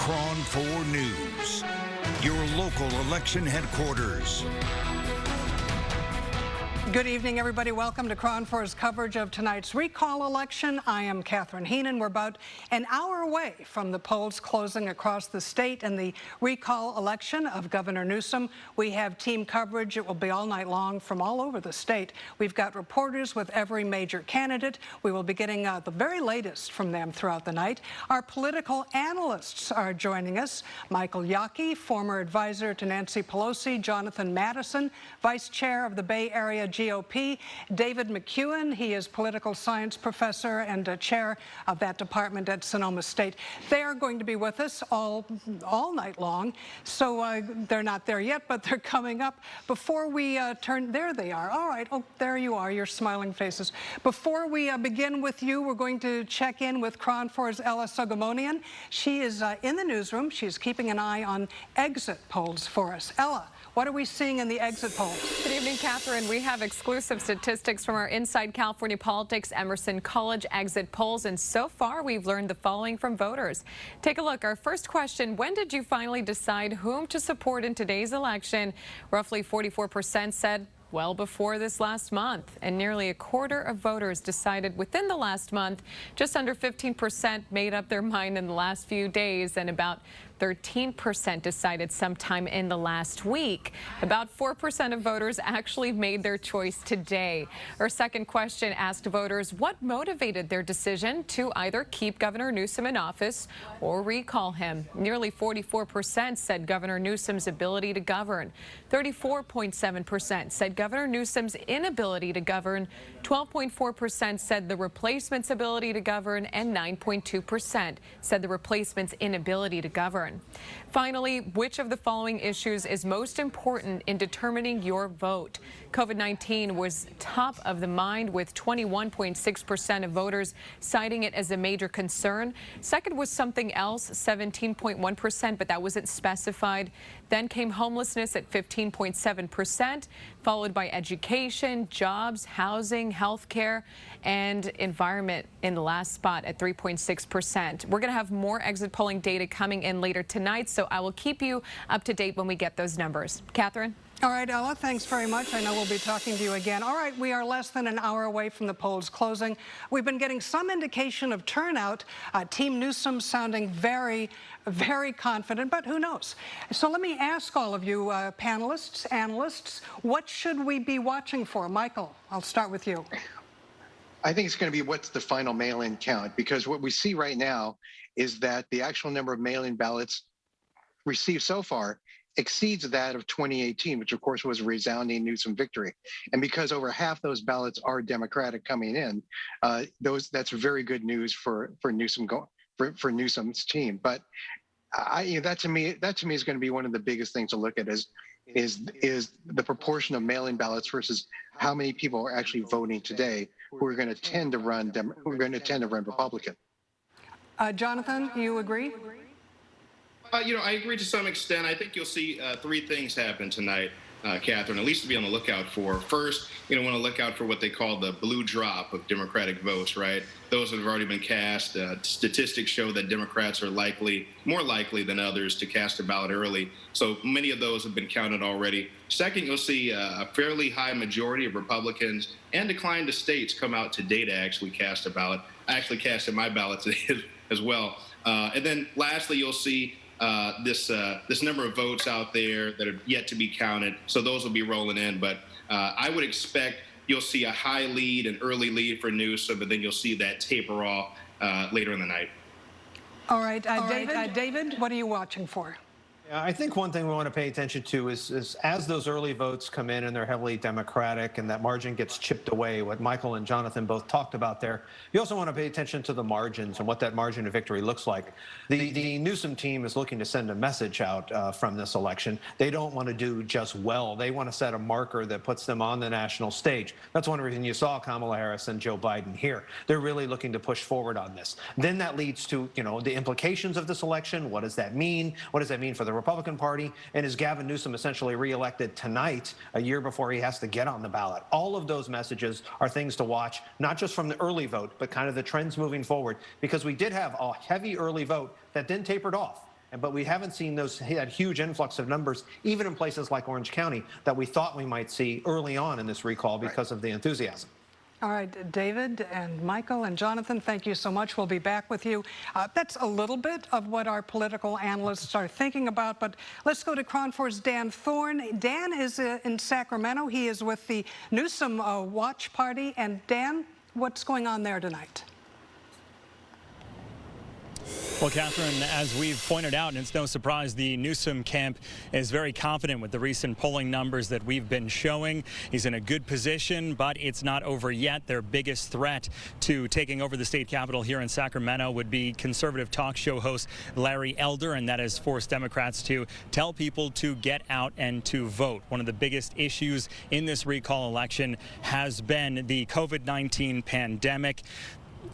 KRON4 News, your local election headquarters. Good evening, everybody. Welcome to KRON4's coverage of tonight's recall election. I am Catherine Heenan. We're about an hour away from the polls closing across the state in the recall election of Governor Newsom. We have team coverage. It will be all night long from all over the state. We've got reporters with every major candidate. We will be getting the very latest from them throughout the night. Our political analysts are joining us. Michael Yockey, former advisor to Nancy Pelosi, Jonathan Madison, vice chair of the Bay Area GOP, David McEwen. He is political science professor and chair of that department at Sonoma State. They are going to be with us all night long. So they're not there yet, but they're coming up. Before we turn, there they are. All right. Oh, there you are, your smiling faces. Before we begin with you, we're going to check in with KRON4's Ella Sogomonian. She is in the newsroom. She's keeping an eye on exit polls for us. Ella, what are we seeing in the exit polls? Good evening, Catherine. We have exclusive statistics from our Inside California Politics Emerson College exit polls, and so far we've learned the following from voters. Take a look. Our first question: when did you finally decide whom to support in today's election? Roughly 44% said well before this last month, and nearly a quarter of voters decided within the last month. Just under 15% made up their mind in the last few days, and about 13% decided sometime in the last week. About 4% of voters actually made their choice today. Our second question asked voters what motivated their decision to either keep Governor Newsom in office or recall him. Nearly 44% said Governor Newsom's ability to govern. 34.7% said Governor Newsom's inability to govern. 12.4% said the replacement's ability to govern, and 9.2% said the replacement's inability to govern. Finally, which of the following issues is most important in determining your vote? COVID-19 was top of the mind, with 21.6% of voters citing it as a major concern. Second was something else, 17.1%, but that wasn't specified. Then came homelessness at 15.7%, followed by education, jobs, housing, health care, and environment in the last spot at 3.6%. We're going to have more exit polling data coming in later tonight, so I will keep you up to date when we get those numbers. Catherine? All right, Ella, thanks very much. I know we'll be talking to you again. All right, we are less than an hour away from the polls closing. We've been getting some indication of turnout. Team Newsom sounding very, very confident, but who knows? So let me ask all of you panelists, analysts, what should we be watching for? Michael, I'll start with you. I think it's going to be what's the final mail-in count, because what we see right now is that the actual number of mail-in ballots received so far exceeds that of 2018, which of course was a resounding Newsom victory. And because over half those ballots are Democratic coming in, that's very good news for Newsom's team. But that to me is going to be one of the biggest things to look at is the proportion of mail-in ballots versus how many people are actually voting today who are going to tend to run Republican. Jonathan, you agree? I agree to some extent. I think you'll see three things happen tonight, Catherine, at least to be on the lookout for. First, want to look out for what they call the blue drop of Democratic votes, right? Those that have already been cast. Statistics show that Democrats are more likely than others to cast a ballot early. So many of those have been counted already. Second, you'll see a fairly high majority of Republicans and declined states come out today to actually cast a ballot. I actually casted my ballot today as well. And then lastly, you'll see this number of votes out there that are yet to be counted. So those will be rolling in. But I would expect you'll see a high lead, an early lead for Newsom, but then you'll see that taper off later in the night. All right, David, what are you watching for? Yeah, I think one thing we want to pay attention to is as those early votes come in and they're heavily Democratic and that margin gets chipped away, what Michael and Jonathan both talked about there, you also want to pay attention to the margins and what that margin of victory looks like. The Newsom team is looking to send a message out from this election. They don't want to do just well. They want to set a marker that puts them on the national stage. That's one reason you saw Kamala Harris and Joe Biden here. They're really looking to push forward on this. Then that leads to, the implications of this election. What does that mean? What does that mean for the Republican Party? And is Gavin Newsom essentially reelected tonight, a year before he has to get on the ballot? All of those messages are things to watch, not just from the early vote, but kind of the trends moving forward, because we did have a heavy early vote that then tapered off. But we haven't seen that huge influx of numbers, even in places like Orange County, that we thought we might see early on in this recall because of the enthusiasm. All right, David and Michael and Jonathan, thank you so much. We'll be back with you. That's a little bit of what our political analysts are thinking about, but let's go to KRON4's Dan Thorne. Dan is in Sacramento. He is with the Newsom Watch Party. And Dan, what's going on there tonight? Well, Catherine, as we've pointed out, and it's no surprise, the Newsom camp is very confident with the recent polling numbers that we've been showing. He's in a good position, but it's not over yet. Their biggest threat to taking over the state capitol here in Sacramento would be conservative talk show host Larry Elder, and that has forced Democrats to tell people to get out and to vote. One of the biggest issues in this recall election has been the COVID-19 pandemic.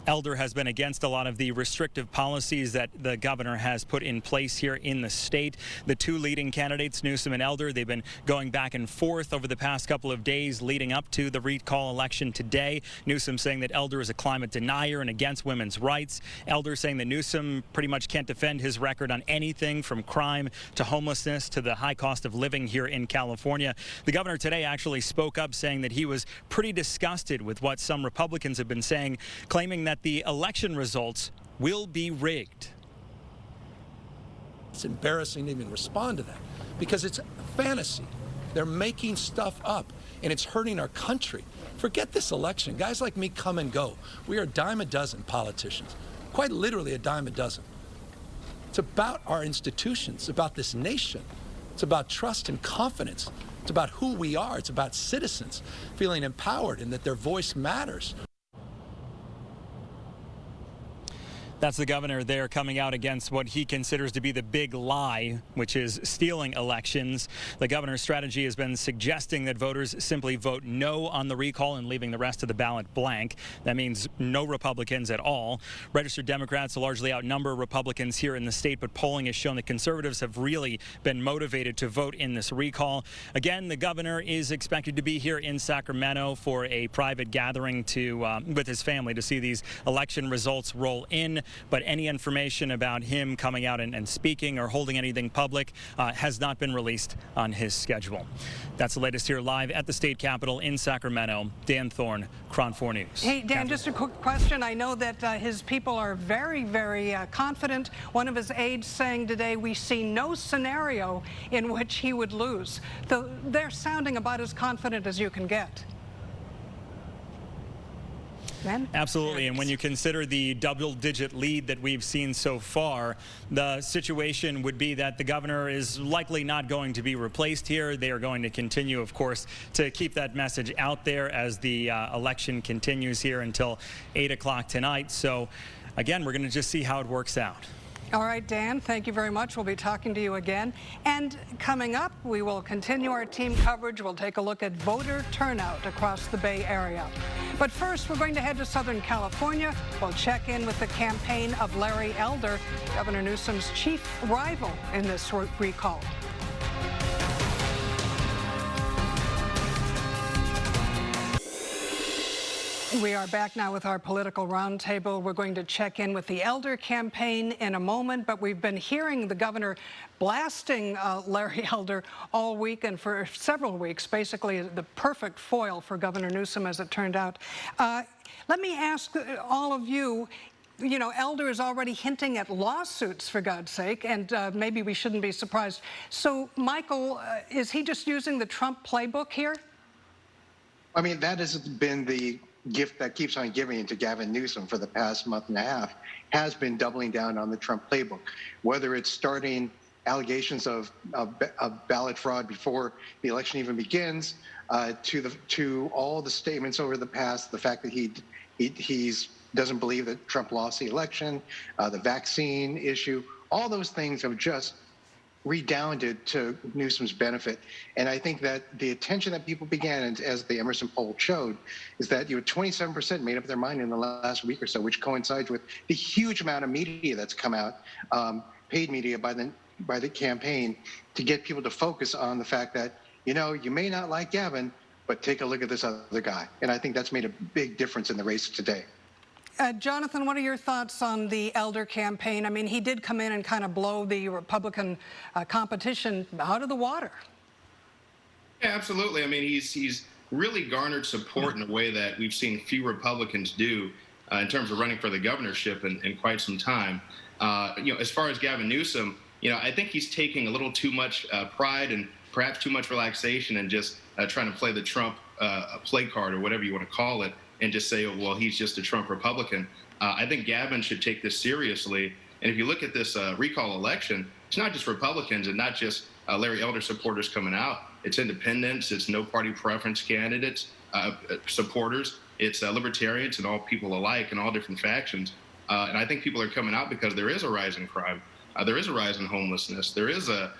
Elder has been against a lot of the restrictive policies that the governor has put in place here in the state. The two leading candidates, Newsom and Elder, they've been going back and forth over the past couple of days leading up to the recall election today. Newsom saying that Elder is a climate denier and against women's rights. Elder saying that Newsom pretty much can't defend his record on anything from crime to homelessness to the high cost of living here in California. The governor today actually spoke up saying that he was pretty disgusted with what some Republicans have been saying, claiming that the election results will be rigged. It's embarrassing to even respond to that because it's a fantasy. They're making stuff up and it's hurting our country. Forget this election. Guys like me come and go. We are a dime a dozen politicians, quite literally a dime a dozen. It's about our institutions, it's about this nation. It's about trust and confidence. It's about who we are. It's about citizens feeling empowered and that their voice matters. That's the governor there coming out against what he considers to be the big lie, which is stealing elections. The governor's strategy has been suggesting that voters simply vote no on the recall and leaving the rest of the ballot blank. That means no Republicans at all. Registered Democrats largely outnumber Republicans here in the state, but polling has shown that conservatives have really been motivated to vote in this recall. Again, the governor is expected to be here in Sacramento for a private gathering with his family to see these election results roll in. But any information about him coming out and speaking or holding anything public has not been released on his schedule. That's the latest here live at the state capitol in Sacramento. Dan Thorne, KRON4 News. Hey, Dan, Catherine. just a quick question. I know that his people are very, very confident. One of his aides saying today, we see no scenario in which he would lose. They're sounding about as confident as you can get. Absolutely, and when you consider the double-digit lead that we've seen so far, the situation would be that the governor is likely not going to be replaced here. They are going to continue, of course, to keep that message out there as the election continues here until 8 o'clock tonight. So, again, we're going to just see how it works out. All right, Dan, thank you very much. We'll be talking to you again. And coming up, we will continue our team coverage. We'll take a look at voter turnout across the Bay Area. But first, we're going to head to Southern California. We'll check in with the campaign of Larry Elder, Governor Newsom's chief rival in this recall. We are back now with our political roundtable. We're going to check in with the Elder campaign in a moment, but we've been hearing the governor blasting Larry Elder all week and for several weeks, basically the perfect foil for Governor Newsom, as it turned out. Let me ask all of you, you know, Elder is already hinting at lawsuits, for God's sake, and maybe we shouldn't be surprised. So, Michael, is he just using the Trump playbook here? I mean, that has been the gift that keeps on giving to Gavin Newsom for the past month and a half, has been doubling down on the Trump playbook, whether it's starting allegations of ballot fraud before the election even begins, to all the statements over the past, the fact that he doesn't believe that Trump lost the election, the vaccine issue, all those things have just redounded to Newsom's benefit. And I think that the attention that people began, and as the Emerson poll showed, is that 27% made up their mind in the last week or so, which coincides with the huge amount of media that's come out, paid media by the campaign, to get people to focus on the fact that, you may not like Gavin, but take a look at this other guy. And I think that's made a big difference in the race today. Jonathan, what are your thoughts on the Elder campaign? I mean, he did come in and kind of blow the Republican competition out of the water. Yeah, absolutely. I mean, he's really garnered support in a way that we've seen few Republicans do in terms of running for the governorship in quite some time. As far as Gavin Newsom, I think he's taking a little too much pride and perhaps too much relaxation and just trying to play the Trump play card or whatever you want to call it and just say, oh, well, he's just a Trump Republican. I think Gavin should take this seriously. And if you look at this recall election, it's not just Republicans and not just Larry Elder supporters coming out. It's independents, it's no party preference candidates, supporters, it's libertarians and all people alike and all different factions. And I think people are coming out because there is a rise in crime. There is a rise in homelessness. There is a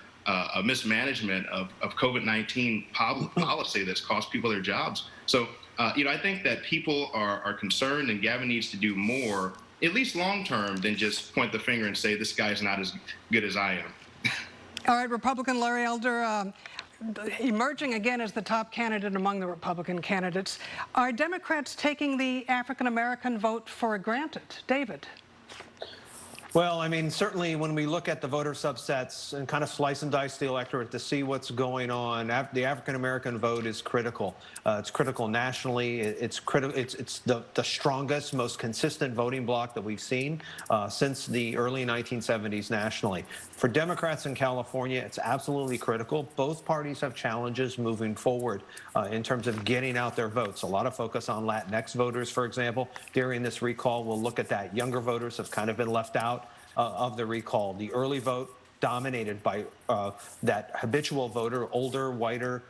mismanagement of COVID-19 policy that's cost people their jobs. So, I think that people are concerned, and Gavin needs to do more, at least long term, than just point the finger and say, this guy's not as good as I am. All right, Republican Larry Elder, emerging again as the top candidate among the Republican candidates. Are Democrats taking the African-American vote for granted? David? Well, I mean, certainly when we look at the voter subsets and kind of slice and dice the electorate to see what's going on, the African-American vote is critical. It's critical nationally. It's the strongest, most consistent voting bloc that we've seen since the early 1970s nationally. For Democrats in California, it's absolutely critical. Both parties have challenges moving forward in terms of getting out their votes. A lot of focus on Latinx voters, for example. During this recall, we'll look at that. Younger voters have kind of been left out of the recall. The early vote dominated by that habitual voter, older, whiter,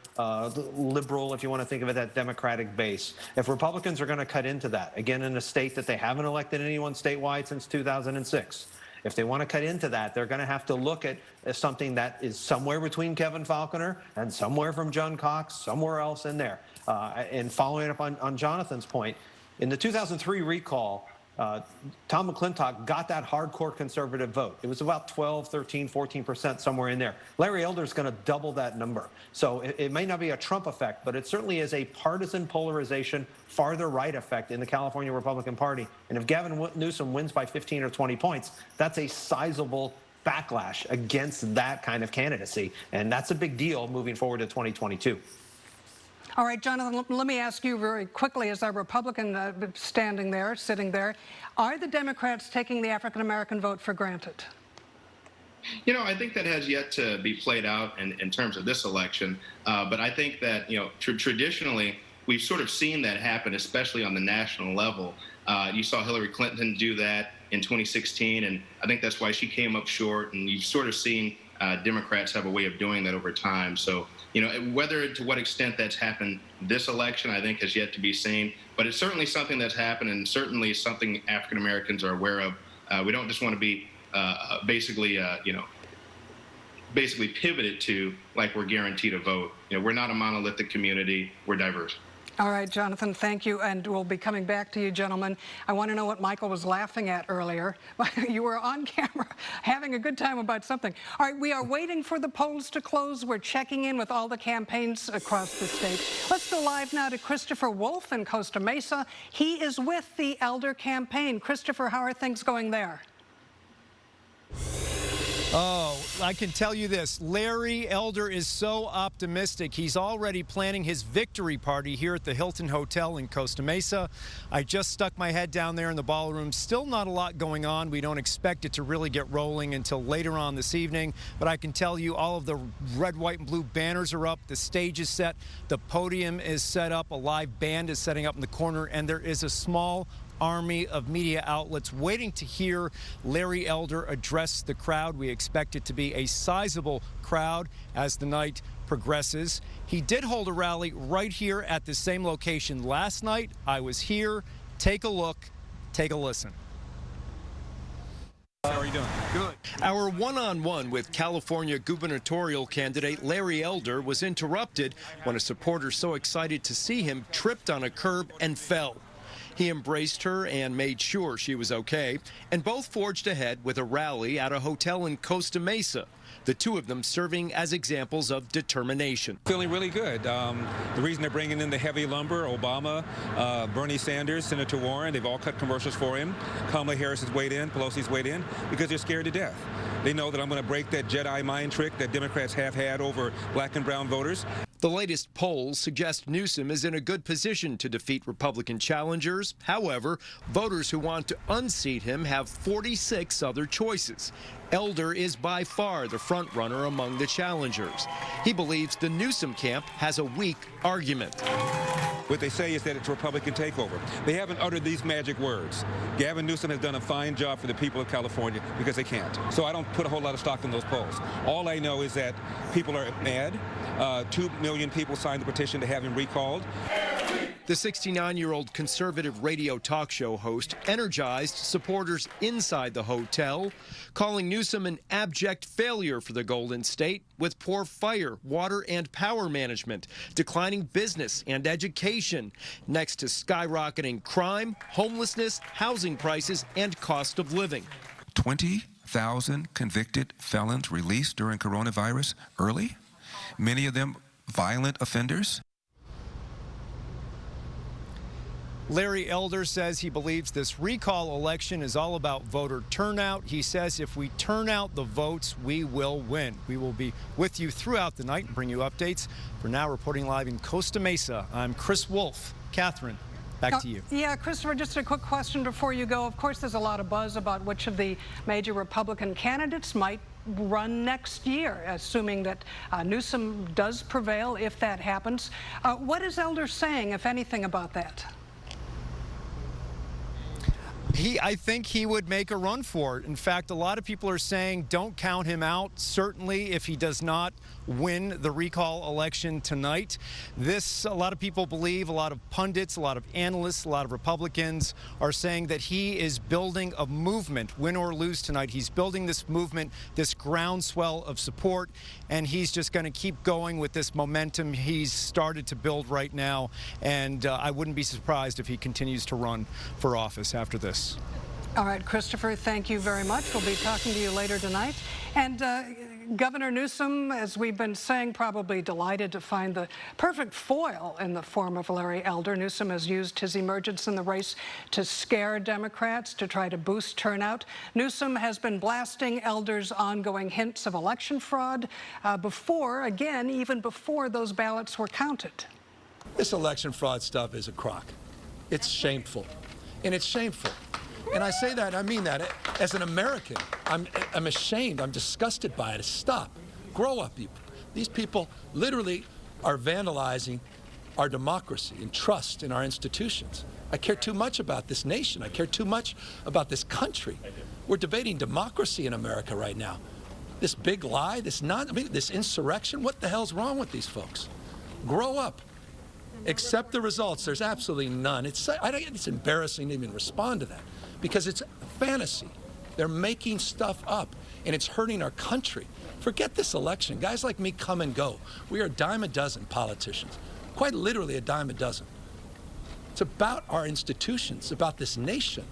liberal, if you want to think of it, that Democratic base. If Republicans are going to cut into that, again, in a state that they haven't elected anyone statewide since 2006, if they want to cut into that, they're going to have to look at something that is somewhere between Kevin Faulconer and somewhere from John Cox, somewhere else in there. And following up on Jonathan's point, in the 2003 recall, Tom McClintock got that hardcore conservative vote. It was about 12, 13, 14%, somewhere in there. Larry Elder's going to double that number. So it may not be a Trump effect, but it certainly is a partisan polarization, farther right effect in the California Republican Party. And if Gavin Newsom wins by 15 or 20 points, that's a sizable backlash against that kind of candidacy. And that's a big deal moving forward to 2022. All right, Jonathan, let me ask you very quickly, as our Republican sitting there, are the Democrats taking the African-American vote for granted? I think that has yet to be played out in terms of this election. But I think that, traditionally, we've sort of seen that happen, especially on the national level. You saw Hillary Clinton do that in 2016, and I think that's why she came up short. And you've sort of seen Democrats have a way of doing that over time. So, whether to what extent that's happened this election, I think has yet to be seen. But it's certainly something that's happened, and certainly something African Americans are aware of. We don't just want to be basically pivoted to like we're guaranteed a vote. We're not a monolithic community. We're diverse. All right, Jonathan, thank you. And we'll be coming back to you, gentlemen. I want to know what Michael was laughing at earlier. You were on camera having a good time about something. All right, we are waiting for the polls to close. We're checking in with all the campaigns across the state. Let's go live now to Christopher Wolf in Costa Mesa. He is with the Elder campaign. Christopher, how are things going there? Oh, I can tell you this. Larry Elder is so optimistic. He's already planning his victory party here at the Hilton Hotel in Costa Mesa. I just stuck my head down there in the ballroom. Still not a lot going on. We don't expect it to really get rolling until later on this evening. But I can tell you all of the red, white, and blue banners are up. The stage is set. The podium is set up. A live band is setting up in the corner. And there is a small army of media outlets waiting to hear Larry Elder address the crowd. We expect it to be a sizable crowd as the night progresses. He did hold a rally right here at the same location last night. I was here. Take a look. Take a listen. How are you doing? Good. Our one-on-one with California gubernatorial candidate Larry Elder was interrupted when a supporter so excited to see him tripped on a curb and fell. He embraced her and made sure she was okay, and both forged ahead with a rally at a hotel in Costa Mesa, the two of them serving as examples of determination. Feeling really good. The reason they're bringing in the heavy lumber, Obama, Bernie Sanders, Senator Warren, they've all cut commercials for him. Kamala Harris has weighed in, Pelosi's weighed in, because they're scared to death. They know that I'm going to break that Jedi mind trick that Democrats have had over black and brown voters. The latest polls suggest Newsom is in a good position to defeat Republican challengers. However, voters who want to unseat him have 46 other choices. Elder is by far the frontrunner among the challengers. He believes the Newsom camp has a weak argument. What they say is that it's a Republican takeover. They haven't uttered these magic words. Gavin Newsom has done a fine job for the people of California because they can't. So I don't put a whole lot of stock in those polls. All I know is that people are mad. 2 million people signed the petition to have him recalled. The 69-year-old conservative radio talk show host energized supporters inside the hotel, calling Newsom an abject failure for the Golden State with poor fire, water, and power management, declining business and education, next to skyrocketing crime, homelessness, housing prices, and cost of living. 20,000 convicted felons released during coronavirus early, many of them violent offenders. Larry Elder says he believes this recall election is all about voter turnout. He says if we turn out the votes, we will win. We will be with you throughout the night and bring you updates. For now, reporting live in Costa Mesa, I'm Chris Wolf. Catherine, back to you. Yeah, Christopher, just a quick question before you go. Of course, there's a lot of buzz about which of the major Republican candidates might run next year, assuming that Newsom does prevail if that happens. What is Elder saying, if anything, about that? I think he would make a run for it. In fact, a lot of people are saying don't count him out, certainly if he does not win the recall election tonight. A lot of people believe, a lot of pundits, a lot of analysts, a lot of Republicans are saying that he is building a movement, win or lose tonight. He's building this movement, this groundswell of support, and he's just going to keep going with this momentum he's started to build right now. And I wouldn't be surprised if he continues to run for office after this. All right, Christopher, thank you very much. We'll be talking to you later tonight. And Governor Newsom, as we've been saying, probably delighted to find the perfect foil in the form of Larry Elder. Newsom has used his emergence in the race to scare Democrats, to try to boost turnout. Newsom has been blasting Elder's ongoing hints of election fraud even before those ballots were counted. This election fraud stuff is a crock. It's shameful. And it's shameful. And I say that, I mean that. As an American, I'm ashamed. I'm disgusted by it. Stop. Grow up, people. These people literally are vandalizing our democracy and trust in our institutions. I care too much about this nation. I care too much about this country. We're debating democracy in America right now. This big lie, this insurrection, what the hell's wrong with these folks? Grow up. Accept the results. There's absolutely none. It's embarrassing to even respond to that because it's fantasy. They're making stuff up, and it's hurting our country. Forget this election. Guys like me come and go. We are a dime a dozen politicians, quite literally a dime a dozen. It's about our institutions. It's about this nation.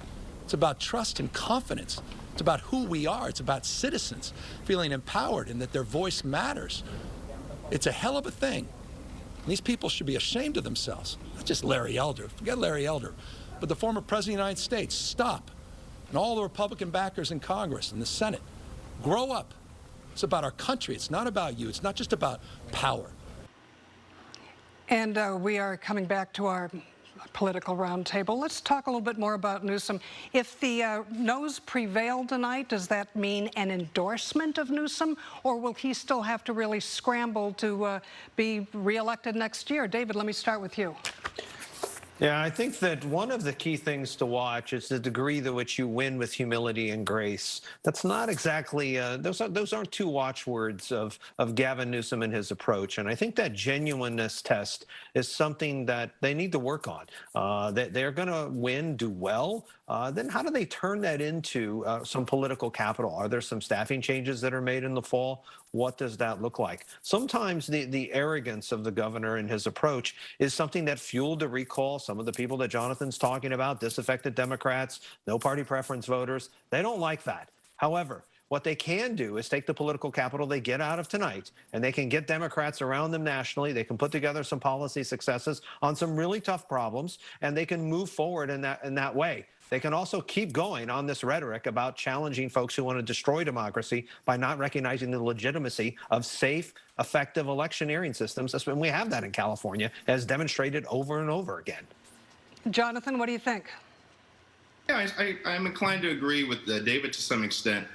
It's about trust and confidence. It's about who we are. It's about citizens feeling empowered and that their voice matters. It's a hell of a thing. And these people should be ashamed of themselves. Not just Larry Elder. Forget Larry Elder. But the former President of the United States. Stop. And all the Republican backers in Congress and the Senate. Grow up. It's about our country. It's not about you. It's not just about power. And we are coming back to our political roundtable. Let's talk a little bit more about Newsom. If the noes prevail tonight, does that mean an endorsement of Newsom, or will he still have to really scramble to be reelected next year? David, let me start with you. Yeah, I think that one of the key things to watch is the degree to which you win with humility and grace. That's not exactly, those aren't two watchwords of Gavin Newsom and his approach. And I think that genuineness test is something that they need to work on. They're going to win, do well. Then how do they turn that into some political capital? Are there some staffing changes that are made in the fall? What does that look like? Sometimes the arrogance of the governor and his approach is something that fueled the recall. some of the people that Jonathan's talking about, disaffected Democrats, no party preference voters, they don't like that. However, what they can do is take the political capital they get out of tonight, and they can get Democrats around them nationally. They can put together some policy successes on some really tough problems, and they can move forward in that way. They can also keep going on this rhetoric about challenging folks who want to destroy democracy by not recognizing the legitimacy of safe, effective electioneering systems. And we have that in California, as demonstrated over and over again. Jonathan, what do you think? Yeah, I'm inclined to agree with David to some extent.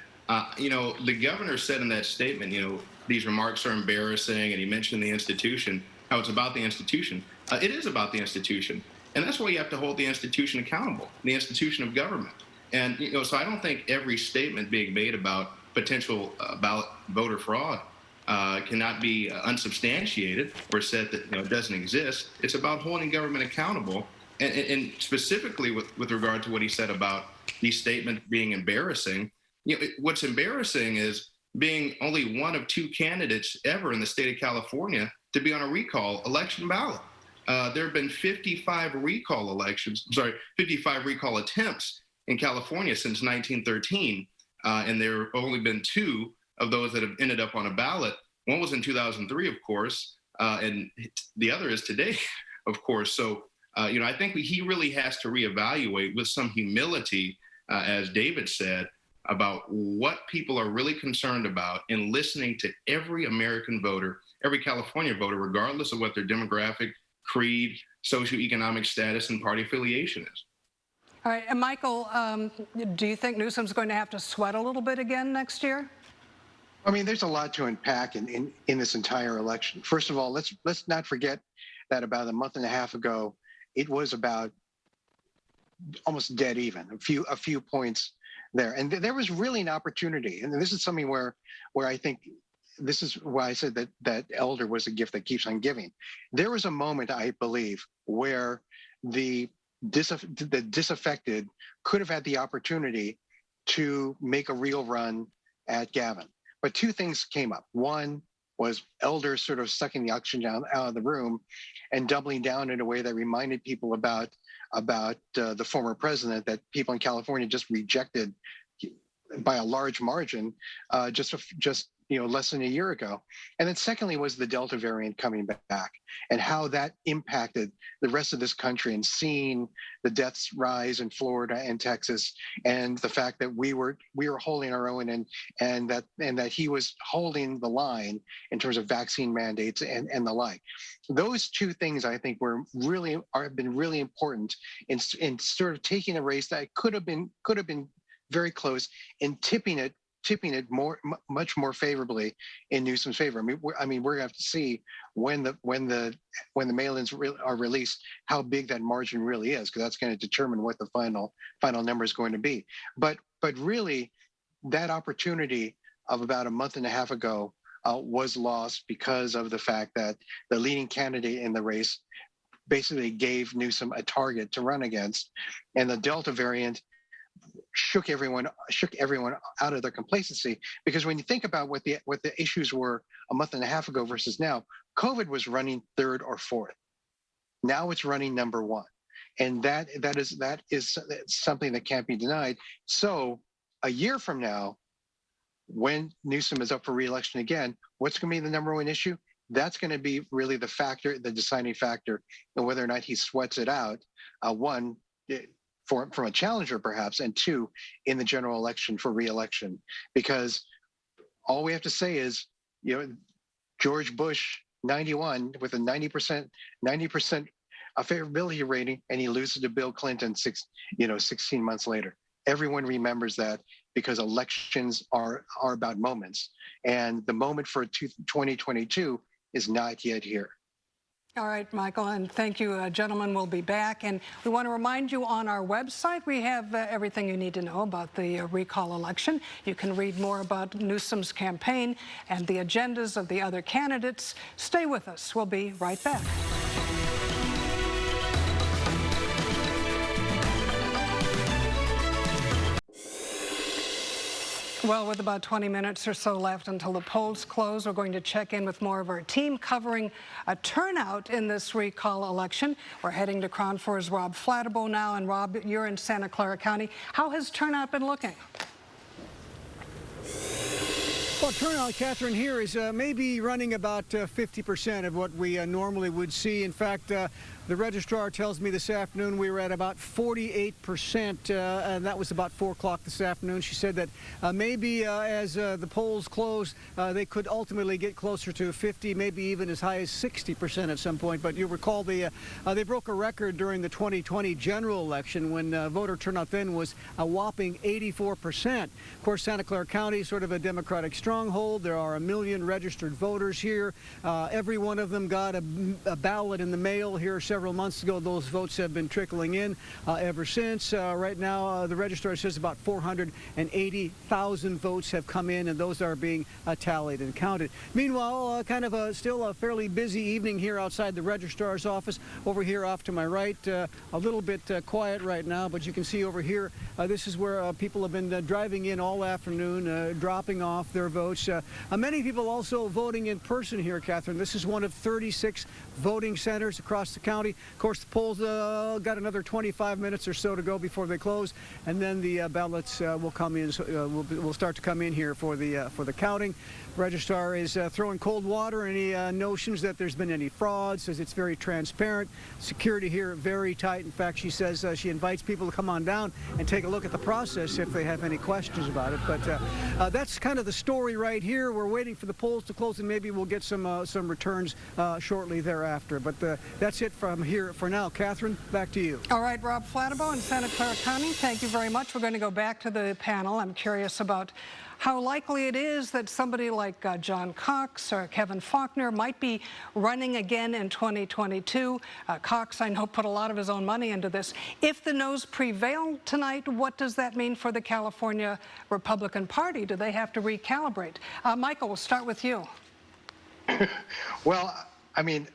You know, the governor said in that statement, you know, these remarks are embarrassing, and he mentioned the institution, how it's about the institution. It is about the institution. And that's why you have to hold the institution accountable, the institution of government. And, you know, so I don't think every statement being made about potential ballot voter fraud cannot be unsubstantiated or said that, you know, it doesn't exist. It's about holding government accountable. And specifically with regard to what he said about these statements being embarrassing, you know, what's embarrassing is being only one of two candidates ever in the state of California to be on a recall election ballot. There have been 55 recall attempts in California since 1913, and there have only been two of those that have ended up on a ballot. One was in 2003, of course, and the other is today, of course. So, you know, I think he really has to reevaluate with some humility, as David said, about what people are really concerned about in listening to every American voter, every California voter, regardless of what their demographic, creed, socioeconomic status, and party affiliation is. All right, and Michael, do you think Newsom's going to have to sweat a little bit again next year? I mean, there's a lot to unpack in this entire election. First of all, let's not forget that about a month and a half ago, it was about almost dead even, a few points there. And there was really an opportunity. And this is something where I think this is why I said that elder was a gift that keeps on giving. There was a moment, I believe, where the disaffected could have had the opportunity to make a real run at Gavin. But two things came up. One was elder sort of sucking the oxygen out of the room and doubling down in a way that reminded people about the former president that people in California just rejected by a large margin just less than a year ago. And then secondly was the Delta variant coming back and how that impacted the rest of this country, and seeing the deaths rise in Florida and Texas, and the fact that we were holding our own, and that he was holding the line in terms of vaccine mandates and the like. Those two things, I think, have been really important in sort of taking a race that could have been very close and tipping it much more favorably in Newsom's favor. I mean, we're going to have to see when the mail-ins are released how big that margin really is, because that's going to determine what the final number is going to be. But really, that opportunity of about a month and a half ago was lost because of the fact that the leading candidate in the race basically gave Newsom a target to run against, and the Delta variant shook everyone out of their complacency. Because when you think about what the issues were a month and a half ago versus now, COVID was running third or fourth. Now it's running number one, and that is something that can't be denied. So a year from now, when Newsom is up for re-election again, what's going to be the number one issue? That's going to be really the deciding factor in whether or not he sweats it out. One, from a challenger perhaps, and two, in the general election for re-election. Because all we have to say is, George Bush, 91, with a 90% favorability rating, and he loses to Bill Clinton 16 months later. Everyone remembers that, because elections are about moments, and the moment for 2022 is not yet here. All right, Michael, and thank you, gentlemen. We'll be back. And we want to remind you, on our website, we have everything you need to know about the recall election. You can read more about Newsom's campaign and the agendas of the other candidates. Stay with us. We'll be right back. Well, with about 20 minutes or so left until the polls close, we're going to check in with more of our team covering a turnout in this recall election. We're heading to KRON4's Rob Flatterbow now. And Rob, you're in Santa Clara County. How has turnout been looking? Well, turnout, Catherine, here is maybe running about 50% of what we normally would see. In fact, the registrar tells me this afternoon we were at about 48%, and that was about 4 o'clock this afternoon. She said that maybe as the polls close, they could ultimately get closer to 50, maybe even as high as 60% at some point. But you recall they broke a record during the 2020 general election when voter turnout then was a whopping 84%. Of course, Santa Clara County is sort of a Democratic stronghold. There are 1 million registered voters here. Every one of them got a ballot in the mail here several months ago. Those votes have been trickling in ever since. Right now, the registrar says about 480,000 votes have come in, and those are being tallied and counted. Meanwhile, kind of still a fairly busy evening here outside the registrar's office. Over here off to my right, a little bit quiet right now, but you can see over here, this is where people have been driving in all afternoon, dropping off their votes. Many people also voting in person here, Catherine. This is one of 36 voting centers across the county. Of course, the polls got another 25 minutes or so to go before they close, and then the ballots will come in. Will start to come in here for the counting. Registrar is throwing cold water any notions that there's been any fraud. Says it's very transparent. Security here very tight. In fact, she says she invites people to come on down and take a look at the process if they have any questions about it. But that's kind of the story right here. We're waiting for the polls to close, and maybe we'll get some returns shortly thereafter. But that's it from here for now. Catherine, back to you. All right, Rob Flatterbow in Santa Clara County, thank you very much. We're going to go back to the panel. I'm curious about how likely it is that somebody like John Cox or Kevin Faulconer might be running again in 2022. Cox, I know, put a lot of his own money into this. If the noes prevail tonight, what does that mean for the California Republican Party? Do they have to recalibrate? Michael, we'll start with you. Well, I mean,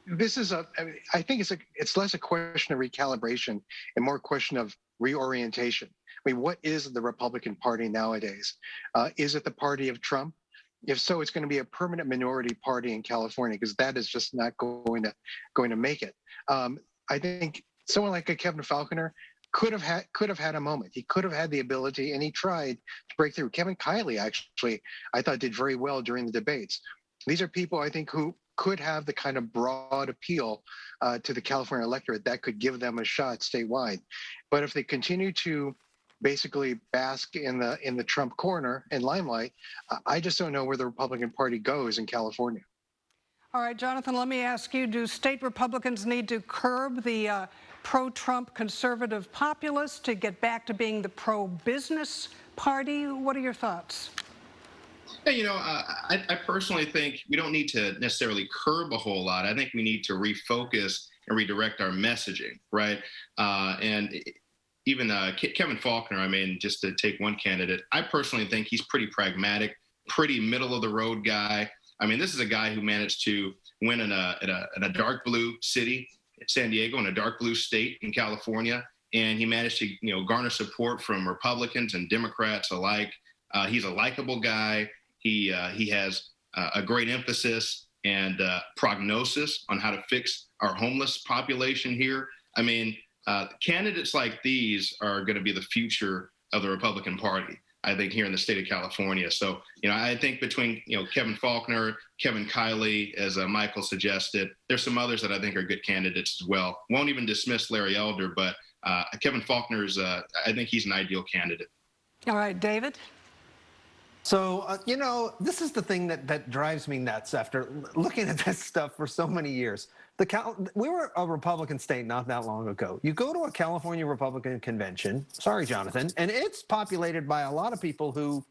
this is I think it's less a question of recalibration and more a question of reorientation. I mean, what is the Republican Party nowadays? Is it the party of Trump? If so, it's going to be a permanent minority party in California, because that is just not going to make it. I think someone like a Kevin Faulconer could have had a moment. He could have had the ability, and he tried to break through. Kevin Kiley, actually, I thought did very well during the debates. These are people, I think, who could have the kind of broad appeal to the California electorate that could give them a shot statewide. But if they continue to basically bask in the Trump corner and limelight, I just don't know where the Republican Party goes in California. All right, Jonathan, let me ask you, do state Republicans need to curb the pro-Trump conservative populists to get back to being the pro-business party? What are your thoughts? Yeah, you know, I personally think we don't need to necessarily curb a whole lot. I think we need to refocus and redirect our messaging, right? Even Kevin Faulconer, I mean, just to take one candidate, I personally think he's pretty pragmatic, pretty middle of the road guy. I mean, this is a guy who managed to win in a dark blue city, San Diego, in a dark blue state in California, and he managed to garner support from Republicans and Democrats alike. He's a likable guy. He has a great emphasis and prognosis on how to fix our homeless population here. I mean, candidates like these are going to be the future of the Republican Party, I think, here in the state of California. So, I think between, Kevin Faulconer, Kevin Kiley, as Michael suggested, there's some others that I think are good candidates as well. Won't even dismiss Larry Elder, but Kevin Faulconer's, I think he's an ideal candidate. All right, David? So, this is the thing that drives me nuts after looking at this stuff for so many years. We were a Republican state not that long ago. You go to a California Republican convention, sorry, Jonathan, and it's populated by a lot of people who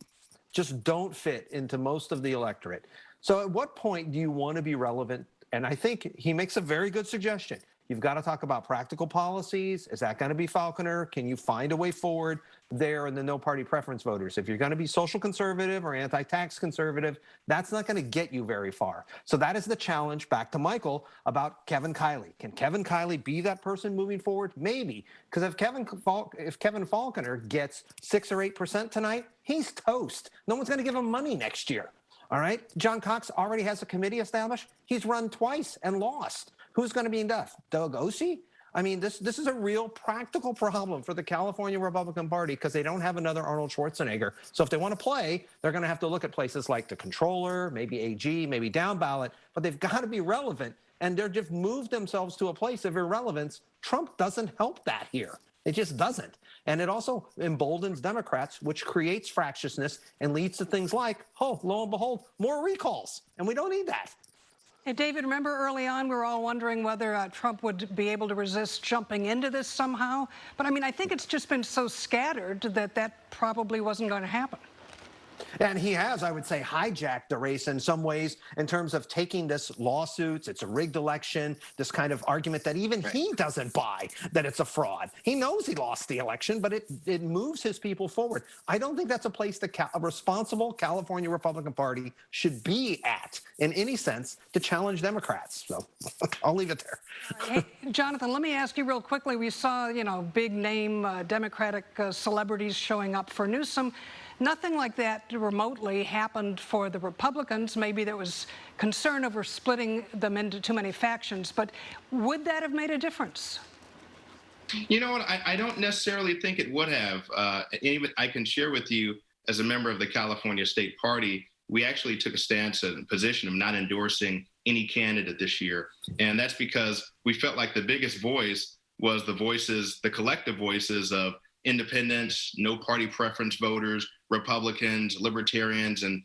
just don't fit into most of the electorate. So at what point do you want to be relevant? And I think he makes a very good suggestion. You've got to talk about practical policies. Is that going to be Falconer? Can you find a way forward there in the no party preference voters? If you're going to be social conservative or anti-tax conservative, that's not going to get you very far. So that is the challenge, back to Michael, about Kevin Kiley. Can Kevin Kiley be that person moving forward? Maybe, because if Kevin Falconer gets 6 or 8% tonight, he's toast. No one's going to give him money next year. All right. John Cox already has a committee established. He's run twice and lost. Who's going to be in death? Doug Osee? I mean, this is a real practical problem for the California Republican Party because they don't have another Arnold Schwarzenegger. So if they want to play, they're going to have to look at places like the controller, maybe AG, maybe down ballot, but they've got to be relevant. And they're just moved themselves to a place of irrelevance. Trump doesn't help that here. It just doesn't. And it also emboldens Democrats, which creates fractiousness and leads to things like, oh, lo and behold, more recalls. And we don't need that. Hey, David, remember early on we were all wondering whether Trump would be able to resist jumping into this somehow? But I mean, I think it's just been so scattered that that probably wasn't going to happen. And he has, I would say, hijacked the race in some ways in terms of taking this lawsuits. It's a rigged election, this kind of argument that even he doesn't buy, that it's a fraud. He knows he lost the election, but it moves his people forward. I don't think that's a place that a responsible California Republican Party should be at in any sense to challenge Democrats. So I'll leave it there. Hey, Jonathan, let me ask you real quickly. We saw, big name Democratic celebrities showing up for Newsom. Nothing like that remotely happened for the Republicans. Maybe there was concern over splitting them into too many factions, but would that have made a difference? You know what? I don't necessarily think it would have. Even I can share with you, as a member of the California State Party, we actually took a stance and position of not endorsing any candidate this year. And that's because we felt like the biggest voice was the collective voices of independents, no party preference voters, Republicans, libertarians, and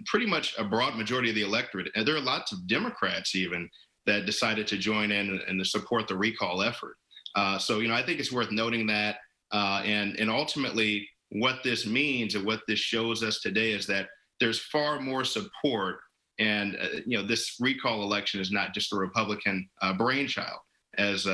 pretty much a broad majority of the electorate. And there are lots of Democrats even that decided to join in and to support the recall effort. So, I think it's worth noting that. And ultimately, what this means and what this shows us today is that there's far more support. And, this recall election is not just a Republican brainchild, as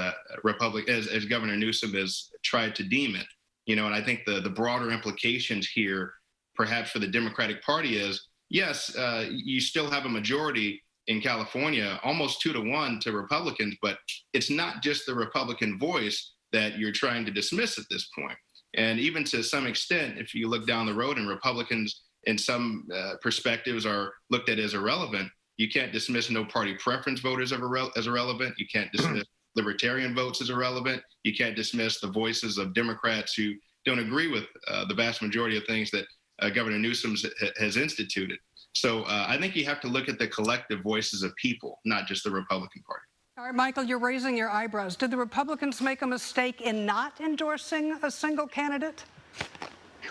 Governor Newsom has tried to deem it. And I think the broader implications here, perhaps for the Democratic Party, is yes, you still have a majority in California, almost 2-1 to Republicans, but it's not just the Republican voice that you're trying to dismiss at this point. And even to some extent, if you look down the road and Republicans in some perspectives are looked at as irrelevant, you can't dismiss no party preference voters as irrelevant. You can't dismiss libertarian votes as irrelevant. You can't dismiss the voices of Democrats who don't agree with the vast majority of things that Governor Newsom has instituted. So I think you have to look at the collective voices of people, not just the Republican Party. All right, Michael, you're raising your eyebrows. Did the Republicans make a mistake in not endorsing a single candidate?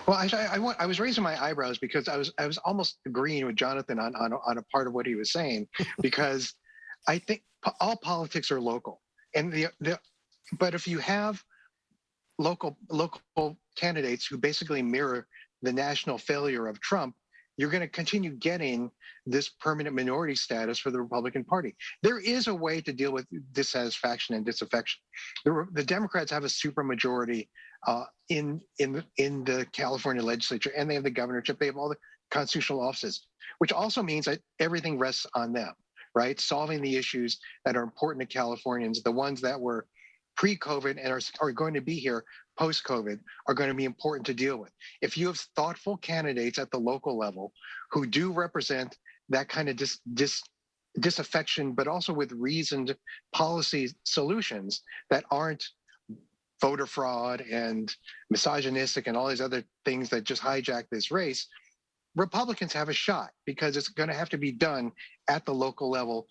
Well, I was raising my eyebrows because I was almost agreeing with Jonathan on a part of what he was saying, because I think all politics are local. And but if you have local candidates who basically mirror the national failure of Trump, you're going to continue getting this permanent minority status for the Republican Party. There is a way to deal with dissatisfaction and disaffection. The Democrats have a supermajority in the California legislature, and they have the governorship. They have all the constitutional offices, which also means that everything rests on them. Right? Solving the issues that are important to Californians, the ones that were pre-COVID and are going to be here post-COVID, are going to be important to deal with. If you have thoughtful candidates at the local level who do represent that kind of disaffection, but also with reasoned policy solutions that aren't voter fraud and misogynistic and all these other things that just hijack this race, Republicans have a shot, because it's going to have to be done at the local level,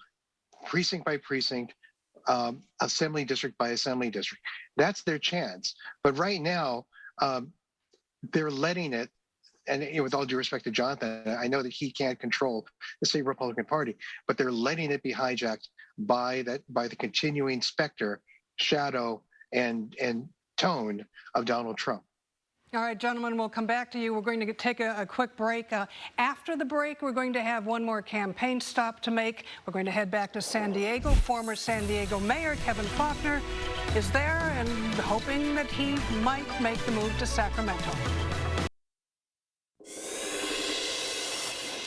precinct by precinct, assembly district by assembly district. That's their chance. But right now, they're letting it, and with all due respect to Jonathan, I know that he can't control the state Republican Party, but they're letting it be hijacked by the continuing specter, shadow, and tone of Donald Trump. All right, gentlemen, we'll come back to you. We're going to take a quick break. After the break, we're going to have one more campaign stop to make. We're going to head back to San Diego. Former San Diego Mayor Kevin Faulconer is there and hoping that he might make the move to Sacramento.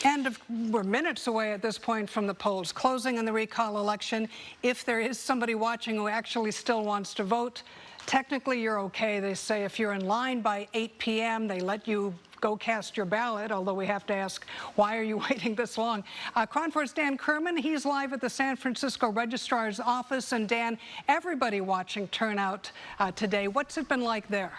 And we're minutes away at this point from the polls closing in the recall election. If there is somebody watching who actually still wants to vote, technically you're okay. They say if you're in line by 8 p.m., they let you go cast your ballot, although we have to ask, why are you waiting this long? KRON4's Dan Kerman, he's live at the San Francisco Registrar's office. And Dan, everybody watching turnout today, what's it been like there?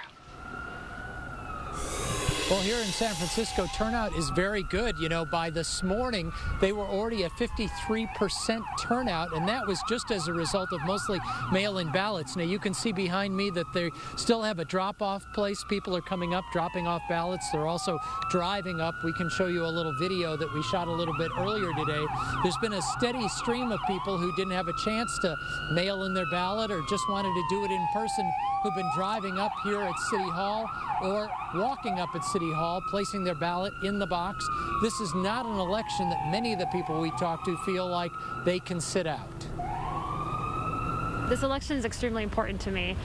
Well, here in San Francisco, turnout is very good. You know, by this morning, they were already at 53% turnout, and that was just as a result of mostly mail-in ballots. Now, you can see behind me that they still have a drop-off place. People are coming up, dropping off ballots. They're also driving up. We can show you a little video that we shot a little bit earlier today. There's been a steady stream of people who didn't have a chance to mail in their ballot or just wanted to do it in person, who've been driving up here at City Hall or walking up at City Hall, placing their ballot in the box. This is not an election that many of the people we talk to feel like they can sit out. This election is extremely important to me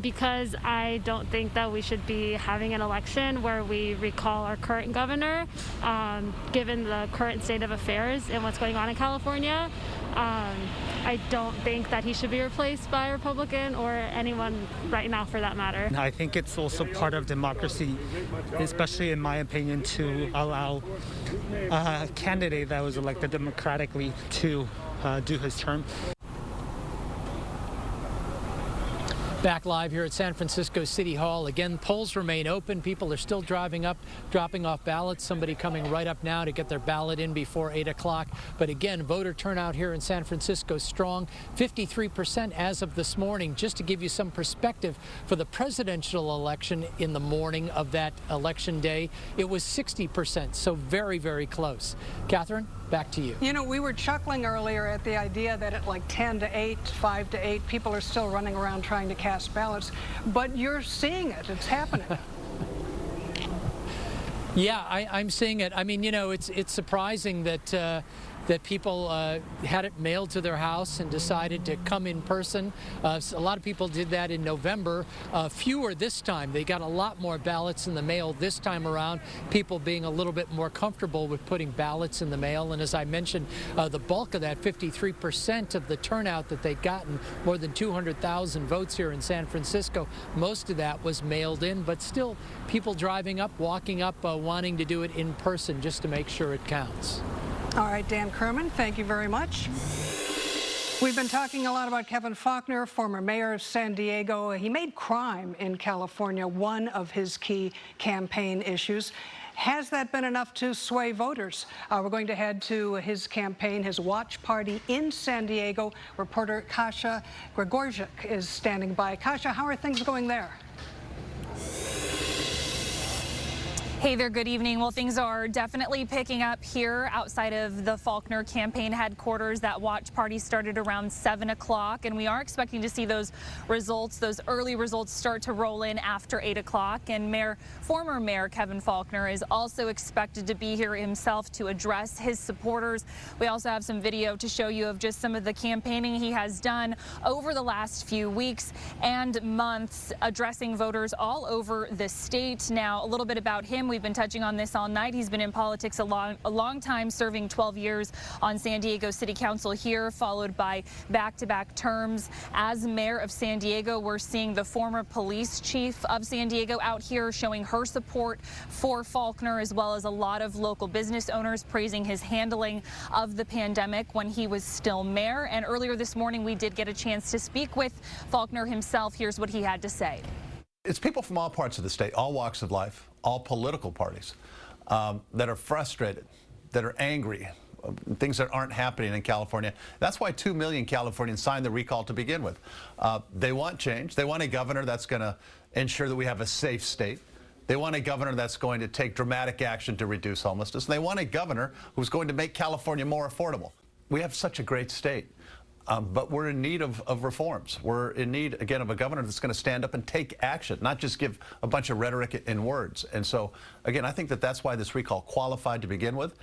because I don't think that we should be having an election where we recall our current governor, given the current state of affairs and what's going on in California. I don't think that he should be replaced by a Republican or anyone right now for that matter. I think it's also part of democracy, especially in my opinion, to allow a candidate that was elected democratically to do his term. Back live here at San Francisco City Hall. Again, polls remain open. People are still driving up, dropping off ballots. Somebody coming right up now to get their ballot in before 8 o'clock. But again, voter turnout here in San Francisco strong, 53% as of this morning. Just to give you some perspective, for the presidential election in the morning of that election day, it was 60%, so very, very close. Catherine, back to you. You know, we were chuckling earlier at the idea that at like 10 to 8, 5 to 8, people are still running around trying to cast ballots, but you're seeing it. It's happening. Yeah, I'm seeing it. I mean, you know, it's surprising that that people had it mailed to their house and decided to come in person. So a lot of people did that in November. Fewer this time. They got a lot more ballots in the mail this time around, people being a little bit more comfortable with putting ballots in the mail. And as I mentioned, the bulk of that, 53% of the turnout that they'd gotten, more than 200,000 votes here in San Francisco, most of that was mailed in, but still people driving up, walking up, wanting to do it in person just to make sure it counts. All right, Dan Kerman, thank you very much. We've been talking a lot about Kevin Faulconer, former mayor of San Diego. He made crime in California one of his key campaign issues. Has that been enough to sway voters? We're going to head to his campaign, his watch party in San Diego. Reporter Kasia Gregorczyk is standing by. Kasia, how are things going there? Hey there, good evening. Well, things are definitely picking up here outside of the Faulconer campaign headquarters. That watch party started around 7 o'clock, and we are expecting to see those results, those early results, start to roll in after 8 o'clock. And former Mayor Kevin Faulconer is also expected to be here himself to address his supporters. We also have some video to show you of just some of the campaigning he has done over the last few weeks and months, addressing voters all over the state. Now, a little bit about him. We've been touching on this all night. He's been in politics a long time, serving 12 years on San Diego City Council here, followed by back-to-back terms as mayor of San Diego. We're seeing the former police chief of San Diego out here showing her support for Faulconer, as well as a lot of local business owners praising his handling of the pandemic when he was still mayor. And earlier this morning, we did get a chance to speak with Faulconer himself. Here's what he had to say. It's people from all parts of the state, all walks of life, all political parties that are frustrated, that are angry, things that aren't happening in California. That's why 2 million Californians signed the recall to begin with. They want change. They want a governor that's going to ensure that we have a safe state. They want a governor that's going to take dramatic action to reduce homelessness. And they want a governor who's going to make California more affordable. We have such a great state. But we're in need of reforms. We're in need, again, of a governor that's going to stand up and take action, not just give a bunch of rhetoric and words. And so, again, I think that that's why this recall qualified to begin with.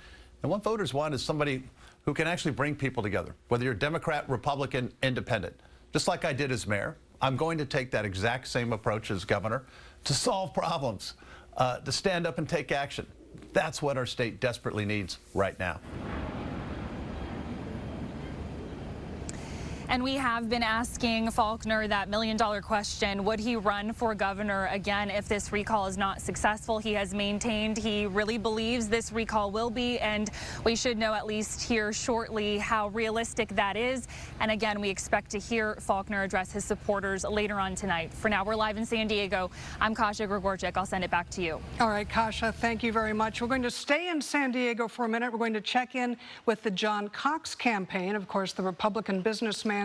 And what voters want is somebody who can actually bring people together, whether you're Democrat, Republican, Independent. Just like I did as mayor, I'm going to take that exact same approach as governor to solve problems, to stand up and take action. That's what our state desperately needs right now. And we have been asking Faulkner that million-dollar question, would he run for governor again if this recall is not successful? He has maintained he really believes this recall will be, and we should know at least here shortly how realistic that is. And again, we expect to hear Faulkner address his supporters later on tonight. For now, we're live in San Diego. I'm Kasia Gregorczyk. I'll send it back to you. All right, Kasia, thank you very much. We're going to stay in San Diego for a minute. We're going to check in with the John Cox campaign, of course, the Republican businessman,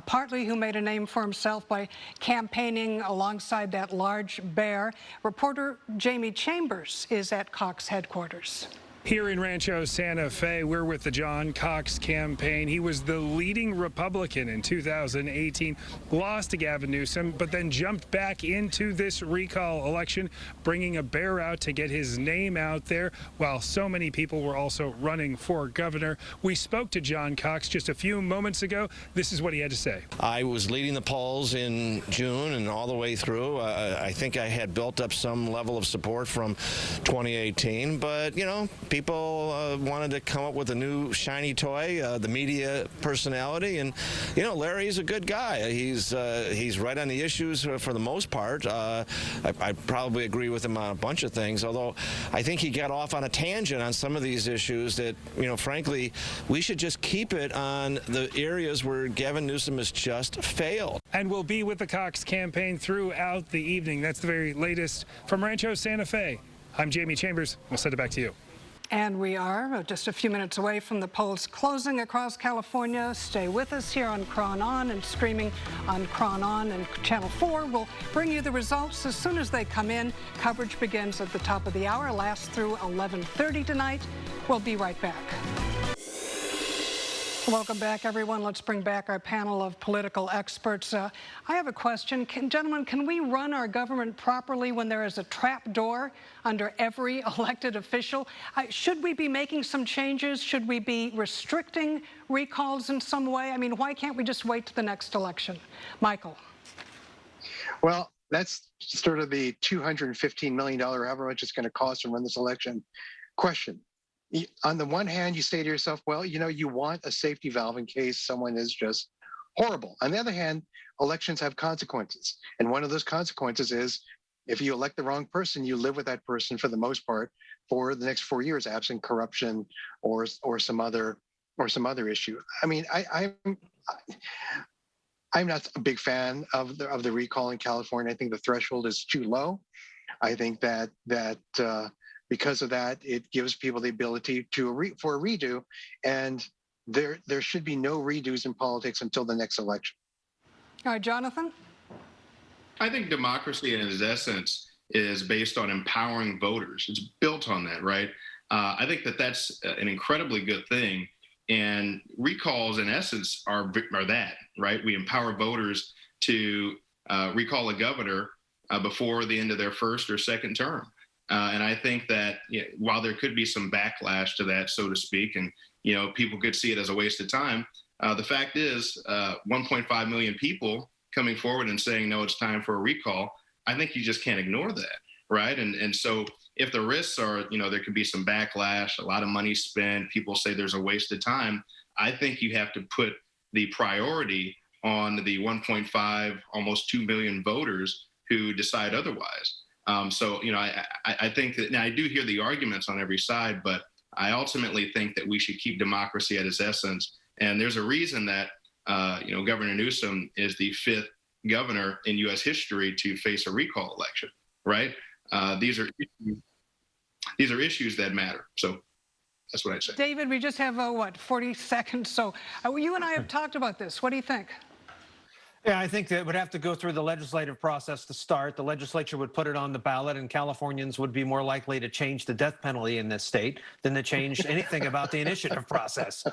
partly who made a name for himself by campaigning alongside that large bear. Reporter Jamie Chambers is at Cox headquarters. Here in Rancho Santa Fe, we're with the John Cox campaign. He was the leading Republican in 2018, lost to Gavin Newsom, but then jumped back into this recall election, bringing a bear out to get his name out there, while so many people were also running for governor. We spoke to John Cox just a few moments ago. This is what he had to say. I was leading the polls in June and all the way through. I think I had built up some level of support from 2018, but, you know, people wanted to come up with a new shiny toy, the media personality, and you know, Larry's a good guy. He's right on the issues for the most part. I probably agree with him on a bunch of things, although I think he got off on a tangent on some of these issues that, you know, frankly, we should just keep it on the areas where Gavin Newsom has just failed. And we'll be with the Cox campaign throughout the evening. That's the very latest from Rancho Santa Fe. I'm Jamie Chambers. We'll send it back to you. And we are just a few minutes away from the polls closing across California. Stay with us here on KRON4 and streaming on KRON4 and Channel 4. We'll bring you the results as soon as they come in. Coverage begins at the top of the hour, lasts through 11:30 tonight. We'll be right back. Welcome back, everyone. Let's bring back our panel of political experts. I have a question. Gentlemen, can we run our government properly when there is a trap door under every elected official? Should we be making some changes? Should we be restricting recalls in some way? I mean, why can't we just wait to the next election? Michael. Well, that's sort of the $215 million, however much it's going to cost to run this election question. On the one hand, you say to yourself, well, you know, you want a safety valve in case someone is just horrible. On the other hand, elections have consequences. And one of those consequences is if you elect the wrong person, you live with that person for the most part for the next 4 years, absent corruption or some other issue. I mean, I'm not a big fan of the recall in California. I think the threshold is too low. I think that because of that, it gives people the ability for a redo, and there should be no redos in politics until the next election. All right, Jonathan? I think democracy in its essence is based on empowering voters. It's built on that, right? I think that's an incredibly good thing, and recalls in essence are that, right? We empower voters to recall a governor before the end of their first or second term. And I think that while there could be some backlash to that, so to speak, and people could see it as a waste of time, the fact is 1.5 million people coming forward and saying, no, it's time for a recall. I think you just can't ignore that, right? And so if the risks are, there could be some backlash, a lot of money spent, people say there's a waste of time, I think you have to put the priority on the 1.5, almost 2 million voters who decide otherwise. So, I think that now I do hear the arguments on every side, but I ultimately think that we should keep democracy at its essence. And there's a reason that, Governor Newsom is the 5th governor in U.S. history to face a recall election, right? These are issues that matter. So that's what I'd say. David, we just have, 40 seconds. So you and I have talked about this. What do you think? Yeah, I think that would have to go through the legislative process to start. The legislature would put it on the ballot, and Californians would be more likely to change the death penalty in this state than to change anything about the initiative process.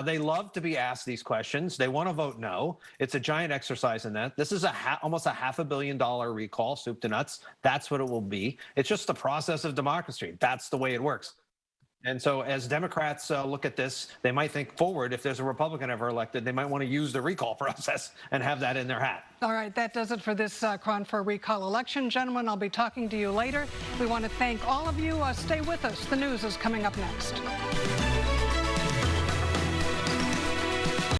They love to be asked these questions. They want to vote no. It's a giant exercise in that. This is almost a $500 million recall, soup to nuts. That's what it will be. It's just the process of democracy. That's the way it works. And so as Democrats look at this, they might think forward. If there's a Republican ever elected, they might want to use the recall process and have that in their hat. All right, that does it for this KRON4 recall election. Gentlemen, I'll be talking to you later. We want to thank all of you. Stay with us. The news is coming up next.